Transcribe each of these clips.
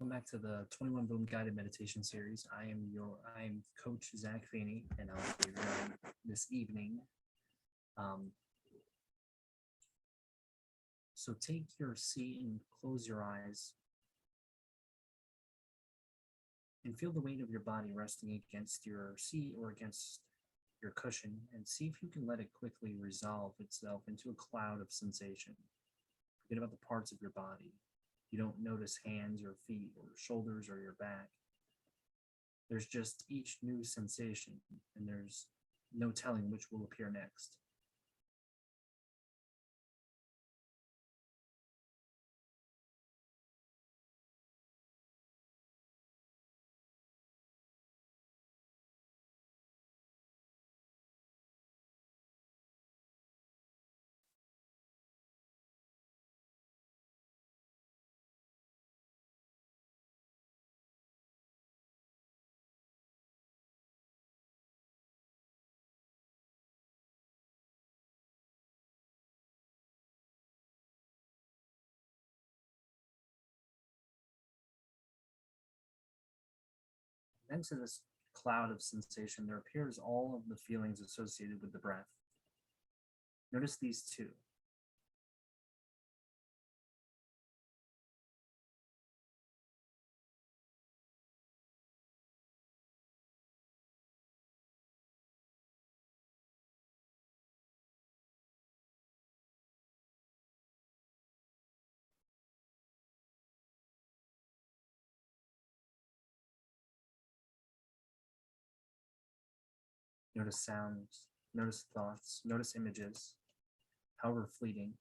back to the 21 Boom Guided Meditation Series. I am Coach Zach Feeney, and I'll be your guide this evening. Um, so take your seat and close your eyes and feel the weight of your body resting against your seat or against your cushion, and see if you can let it quickly resolve itself into a cloud of sensation. Forget about the parts of your body. You don't notice hands or feet or shoulders or your back. There's just each new sensation, and there's no telling which will appear next. Into this cloud of sensation, there appears all of the feelings associated with the breath. Notice these two. Notice sounds, notice thoughts, notice images, however fleeting.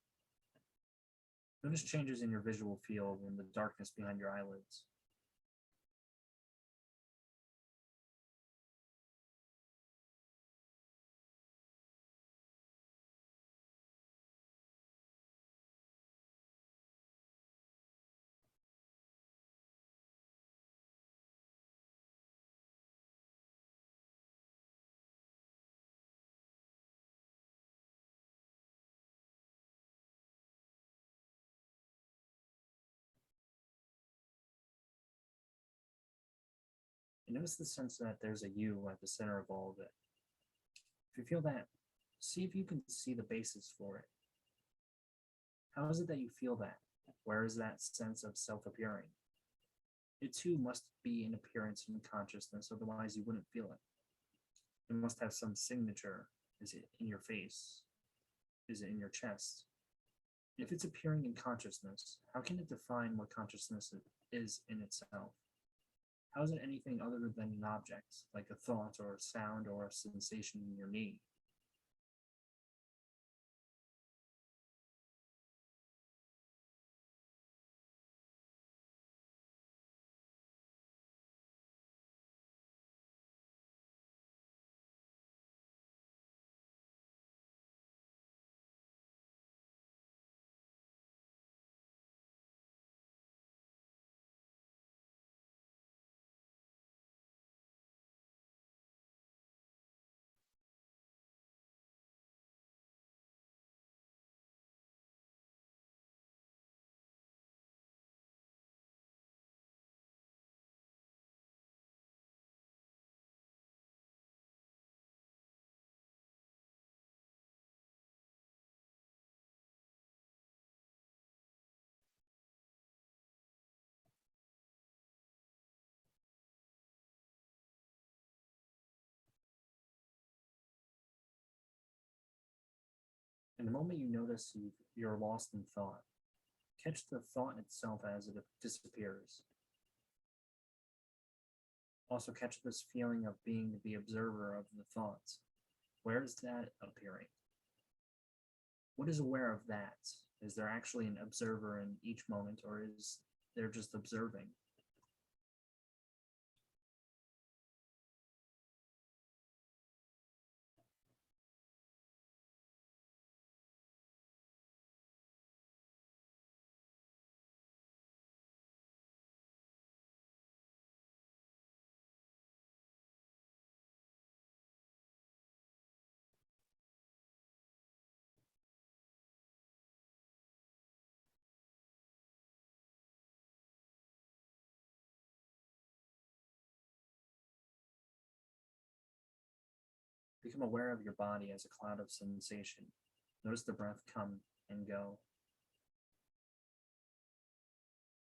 Notice changes in your visual field and the darkness behind your eyelids. And notice the sense that there's a you at the center of all of it. If you feel that, see if you can see the basis for it. How is it that you feel that? Where is that sense of self appearing? It too must be an appearance in consciousness, otherwise you wouldn't feel it. It must have some signature. Is it in your face? Is it in your chest? If it's appearing in consciousness, how can it define what consciousness is in itself? How is it anything other than an object, like a thought or a sound or a sensation in your knee? In the moment you notice you're lost in thought, catch the thought itself as it disappears. Also, catch this feeling of being the observer of the thoughts. Where is that appearing? What is aware of that? Is there actually an observer in each moment, or is there just observing? Become aware of your body as a cloud of sensation. Notice the breath come and go.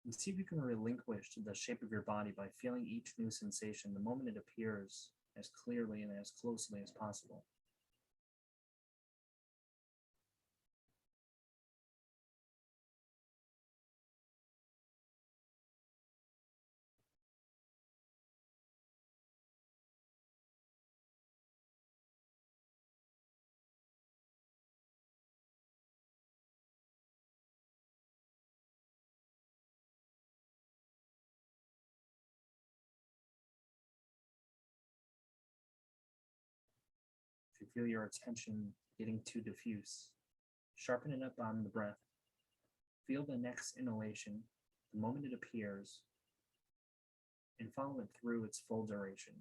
And see if you can relinquish the shape of your body by feeling each new sensation the moment it appears as clearly and as closely as possible. If you feel your attention getting too diffuse, sharpen it up on the breath. Feel the next inhalation the moment it appears and follow it through its full duration.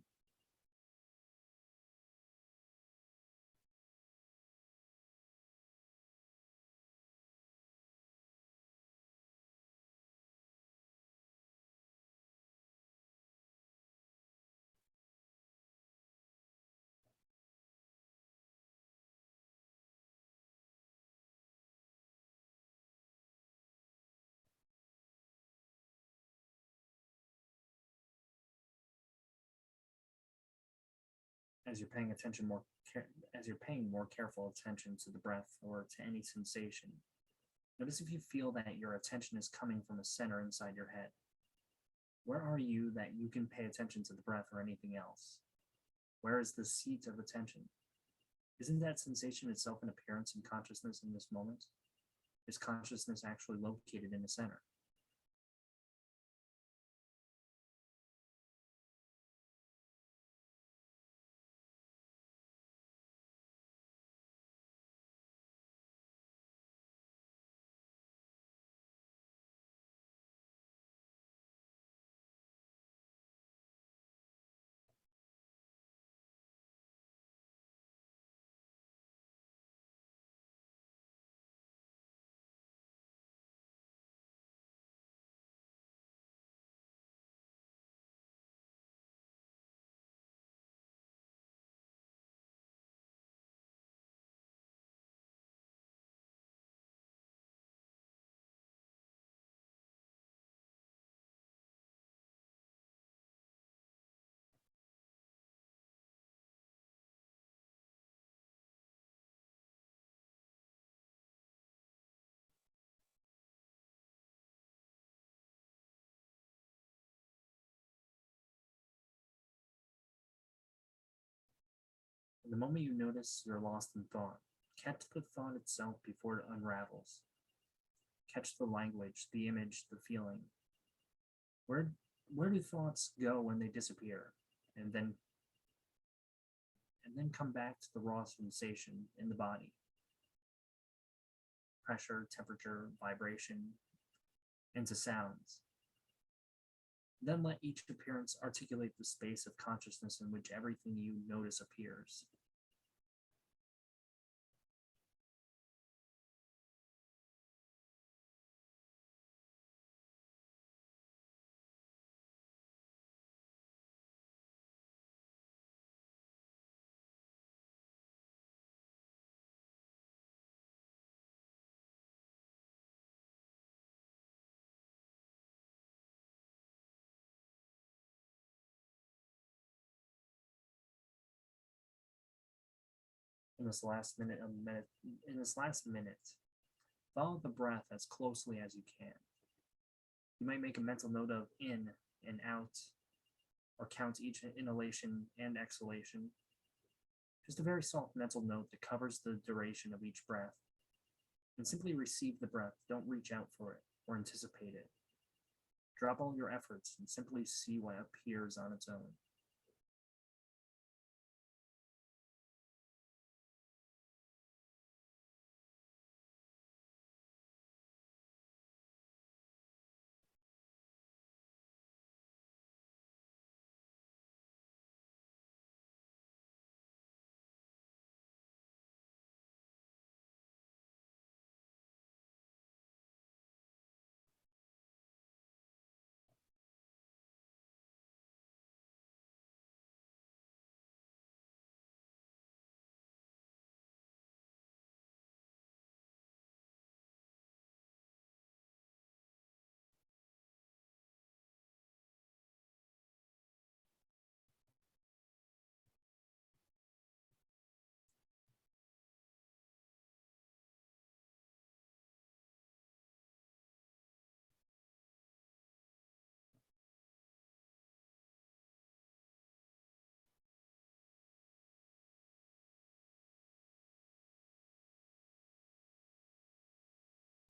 As you're paying attention as you're paying more careful attention to the breath or to any sensation, notice if you feel that your attention is coming from a center inside your head. Where are you that you can pay attention to the breath or anything else? Where is the seat of attention? Isn't that sensation itself an appearance in consciousness in this moment? Is consciousness actually located in the center? The moment you notice you're lost in thought, catch the thought itself before it unravels. Catch the language, the image, the feeling. Where where do thoughts go when they disappear? And then come back to the raw sensation in the body. Pressure, temperature, vibration, and to sounds. Then let each appearance articulate the space of consciousness in which everything you notice appears. In this last minute, follow the breath as closely as you can. You might make a mental note of in and out, or count each inhalation and exhalation. Just a very soft mental note that covers the duration of each breath. And simply receive the breath. Don't reach out for it or anticipate it. Drop all your efforts and simply see what appears on its own.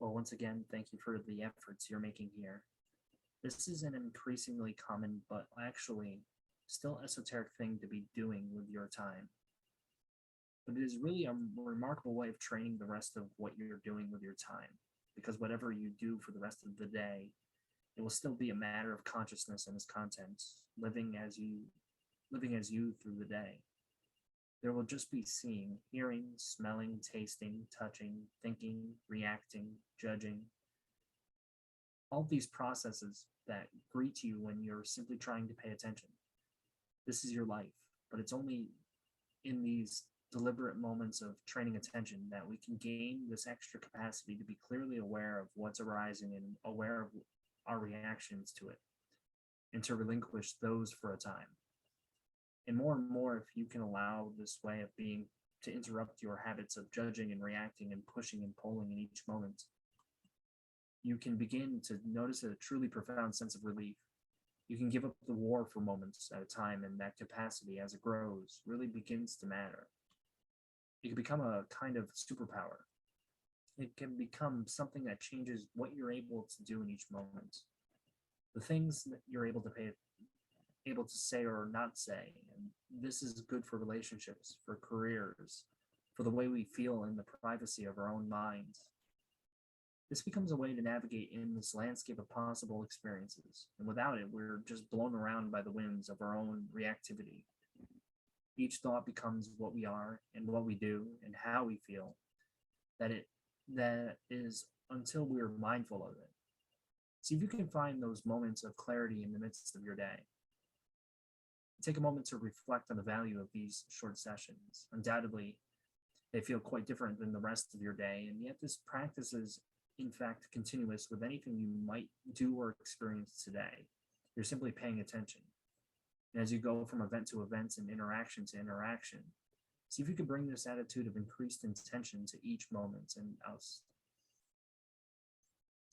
Well, once again, thank you for the efforts you're making here. This is an increasingly common, but actually still esoteric thing to be doing with your time. But it is really a remarkable way of training the rest of what you're doing with your time. Because whatever you do for the rest of the day, it will still be a matter of consciousness and its contents, living as you through the day. There will just be seeing, hearing, smelling, tasting, touching, thinking, reacting, judging, all these processes that greet you when you're simply trying to pay attention. This is your life, but it's only in these deliberate moments of training attention that we can gain this extra capacity to be clearly aware of what's arising and aware of our reactions to it, and to relinquish those for a time. And more, if you can allow this way of being to interrupt your habits of judging and reacting and pushing and pulling in each moment, you can begin to notice a truly profound sense of relief. You can give up the war for moments at a time, and that capacity, as it grows, really begins to matter. It can become a kind of superpower. It can become something that changes what you're able to do in each moment. The things that you're able to say or not say. And this is good for relationships, for careers, for the way we feel in the privacy of our own minds. This becomes a way to navigate in this landscape of possible experiences. And without it, we're just blown around by the winds of our own reactivity. Each thought becomes what we are and what we do and how we feel. That is until we're mindful of it. See if you can find those moments of clarity in the midst of your day. Take a moment to reflect on the value of these short sessions. Undoubtedly, they feel quite different than the rest of your day, and yet this practice is, in fact, continuous with anything you might do or experience today. You're simply paying attention. And as you go from event to event and interaction to interaction, see if you can bring this attitude of increased intention to each moment and else.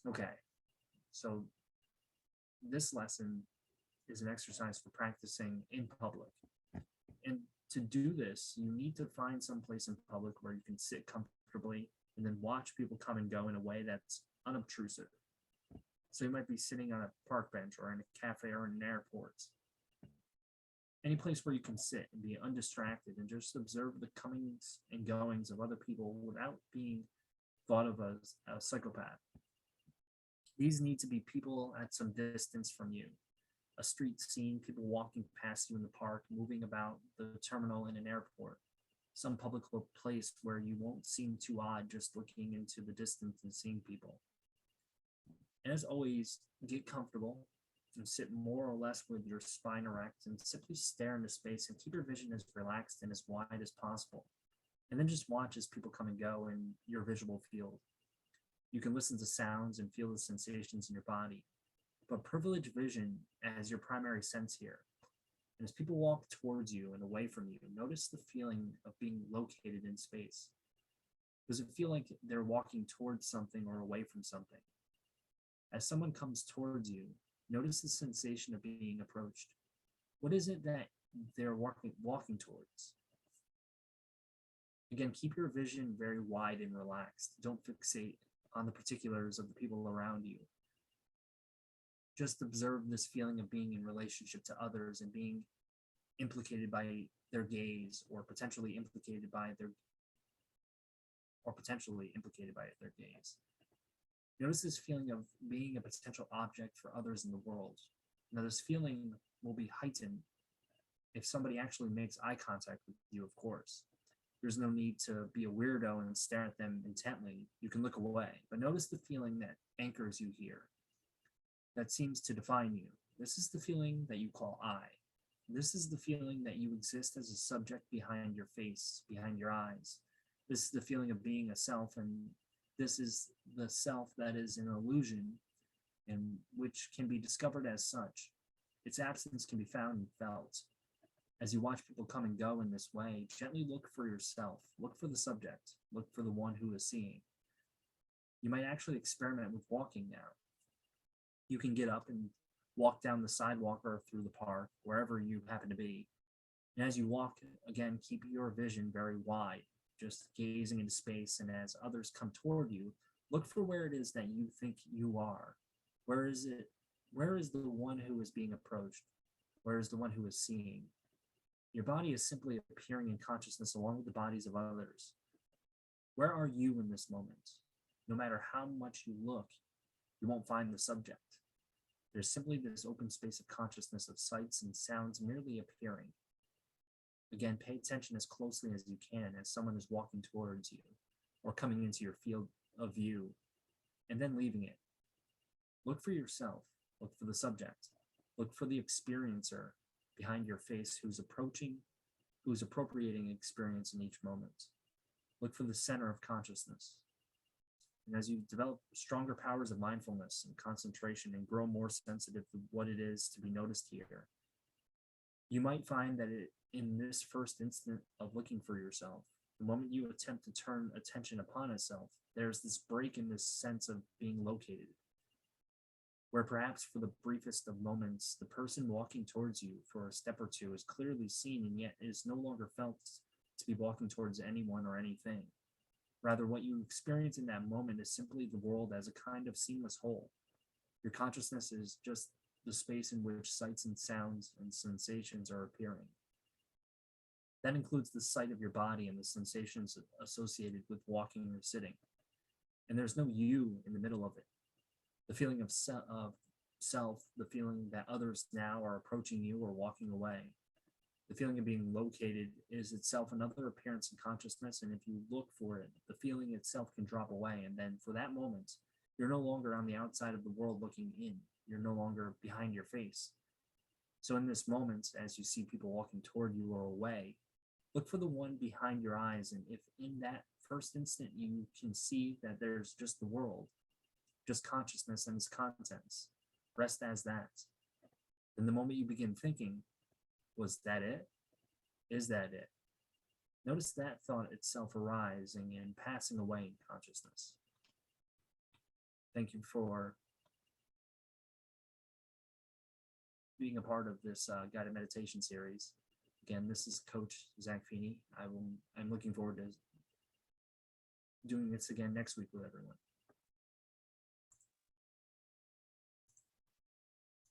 Okay, so this lesson is an exercise for practicing in public. And to do this, you need to find some place in public where you can sit comfortably and then watch people come and go in a way that's unobtrusive. So you might be sitting on a park bench or in a cafe or in an airport. Any place where you can sit and be undistracted and just observe the comings and goings of other people without being thought of as a psychopath. These need to be people at some distance from you. A street scene, people walking past you in the park, moving about the terminal in an airport, some public place where you won't seem too odd just looking into the distance and seeing people. And as always, get comfortable and sit more or less with your spine erect and simply stare into space and keep your vision as relaxed and as wide as possible. And then just watch as people come and go in your visual field. You can listen to sounds and feel the sensations in your body, but privilege vision as your primary sense here. And as people walk towards you and away from you, notice the feeling of being located in space. Does it feel like they're walking towards something or away from something? As someone comes towards you, notice the sensation of being approached. What is it that they're walking towards? Again, keep your vision very wide and relaxed. Don't fixate on the particulars of the people around you. Just observe this feeling of being in relationship to others and being implicated by their gaze or potentially implicated by their gaze. Notice this feeling of being a potential object for others in the world. Now, this feeling will be heightened if somebody actually makes eye contact with you, of course. There's no need to be a weirdo and stare at them intently. You can look away, but notice the feeling that anchors you here, that seems to define you. This is the feeling that you call I. This is the feeling that you exist as a subject behind your face, behind your eyes. This is the feeling of being a self, and this is the self that is an illusion and which can be discovered as such. Its absence can be found and felt. As you watch people come and go in this way, gently look for yourself. Look for the subject. Look for the one who is seeing. You might actually experiment with walking now. You can get up and walk down the sidewalk or through the park, wherever you happen to be. And as you walk, again, keep your vision very wide, just gazing into space. And as others come toward you, Look for where it is that you think you are. Where is it? Where is the one who is being approached? Where is the one who is seeing? Your body is simply appearing in consciousness along with the bodies of others. Where are you in this moment? No matter how much you look, you won't find the subject. There's simply this open space of consciousness of sights and sounds merely appearing. Again, pay attention as closely as you can as someone is walking towards you or coming into your field of view and then leaving it. Look for yourself, look for the subject, look for the experiencer behind your face who's appropriating experience in each moment. Look for the center of consciousness. And as you develop stronger powers of mindfulness and concentration and grow more sensitive to what it is to be noticed here, you might find that in this first instant of looking for yourself, the moment you attempt to turn attention upon itself, there's this break in this sense of being located, where perhaps for the briefest of moments, the person walking towards you for a step or two is clearly seen and yet is no longer felt to be walking towards anyone or anything. Rather, what you experience in that moment is simply the world as a kind of seamless whole. Your consciousness is just the space in which sights and sounds and sensations are appearing. That includes the sight of your body and the sensations associated with walking or sitting. And there's no you in the middle of it. The feeling of self, the feeling that others now are approaching you or walking away, the feeling of being located is itself another appearance in consciousness, and if you look for it, the feeling itself can drop away, and then for that moment, you're no longer on the outside of the world looking in. You're no longer behind your face. So in this moment, as you see people walking toward you or away, look for the one behind your eyes, and if in that first instant you can see that there's just the world, just consciousness and its contents, rest as that. And the moment you begin thinking, was that it? Is that it? Notice that thought itself arising and passing away in consciousness. Thank you for being a part of this guided meditation series. Again, this is Coach Zach Feeney. I'm looking forward to doing this again next week with everyone.